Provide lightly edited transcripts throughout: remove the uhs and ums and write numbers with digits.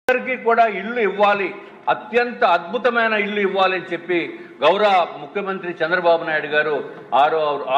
అందరికీ కూడా ఇల్లు ఇవ్వాలి, అత్యంత అద్భుతమైన ఇల్లు ఇవ్వాలని చెప్పి గౌరవ ముఖ్యమంత్రి చంద్రబాబు నాయుడు గారు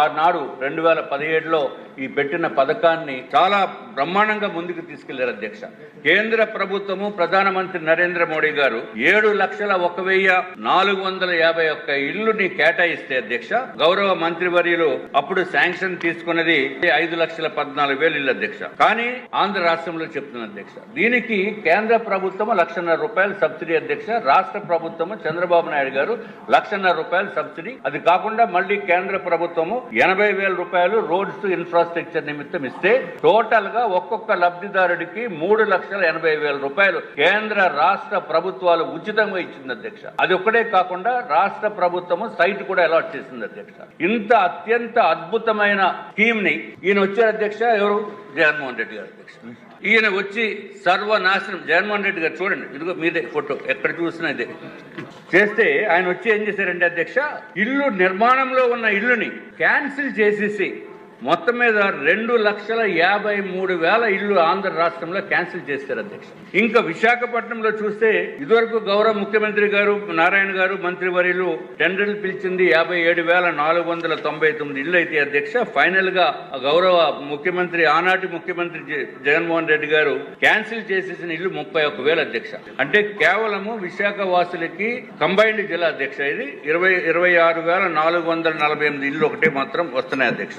ఆనాడు 2017లో ఈ పెట్టిన పథకాన్ని చాలా బ్రహ్మాండంగా ముందుకు తీసుకెళ్లారు అధ్యక్ష. కేంద్ర ప్రభుత్వము ప్రధానమంత్రి నరేంద్ర మోడీ గారు 7,01,451 ఇల్లుని కేటాయిస్తే అధ్యక్ష, గౌరవ మంత్రివర్యులు అప్పుడు శాంక్షన్ తీసుకున్నది 5,14,000 ఇల్లు అధ్యక్ష. కానీ ఆంధ్ర రాష్ట్రంలో చెప్తున్న అధ్యక్ష, దీనికి కేంద్ర ప్రభుత్వం ₹1,50,000 సబ్సిడీ అధ్యక్ష, రాష్ట్ర ప్రభుత్వము చంద్రబాబు నాయుడు గారు ₹1,50,000 సబ్సిడీ. అది కాకుండా మళ్ళీ కేంద్ర ప్రభుత్వము ₹80,000 రోడ్స్ ఇన్ఫ్రాస్ట్రక్చర్ నిమిత్తం ఇస్తే టోటల్ గా ఒక్కొక్క లబ్ధిదారుడికి ₹3,80,000 కేంద్ర రాష్ట్ర ప్రభుత్వాలు ఉచితంగా ఇచ్చింది అధ్యక్ష. అది ఒక్కడే కాకుండా రాష్ట్ర ప్రభుత్వము సైట్ కూడా అలాట్ చేసింది అధ్యక్ష. ఇంత అత్యంత అద్భుతమైన స్కీమ్ ని ఈయన వచ్చారు అధ్యక్ష. ఎవరు? జగన్మోహన్ రెడ్డి గారు అధ్యక్ష. ఈయన వచ్చి సర్వనాశనం, జగన్మోహన్ రెడ్డి గారు చూడండి, ఇదిగో మీదే ఫోటో, ఎక్కడ చూసినా ఇదే చేస్తే ఆయన వచ్చి ఏం చేశారంటే అధ్యక్ష, ఇల్లు నిర్మాణంలో ఉన్న ఇల్లుని క్యాన్సిల్ చేసేసి మొత్తం మీద 2,53,000 ఇల్లు ఆంధ్ర రాష్ట్రంలో క్యాన్సిల్ చేశారు అధ్యక్ష. ఇంకా విశాఖపట్నంలో చూస్తే ఇదివరకు గౌరవ ముఖ్యమంత్రి గారు నారాయణ గారు మంత్రివర్యులు టెండర్లు పిలిచింది 57,499 ఇల్లు అయితే అధ్యక్ష, ఫైనల్ గా గౌరవ ముఖ్యమంత్రి ఆనాటి ముఖ్యమంత్రి జగన్మోహన్ రెడ్డి గారు క్యాన్సిల్ చేసేసిన ఇల్లు 31,000 అధ్యక్ష. అంటే కేవలము విశాఖ వాసులకి కంబైన్డ్ జిల్లా అధ్యక్ష, ఇది 26,448 ఇల్లు ఒకటే మాత్రం వస్తున్నాయి అధ్యక్ష.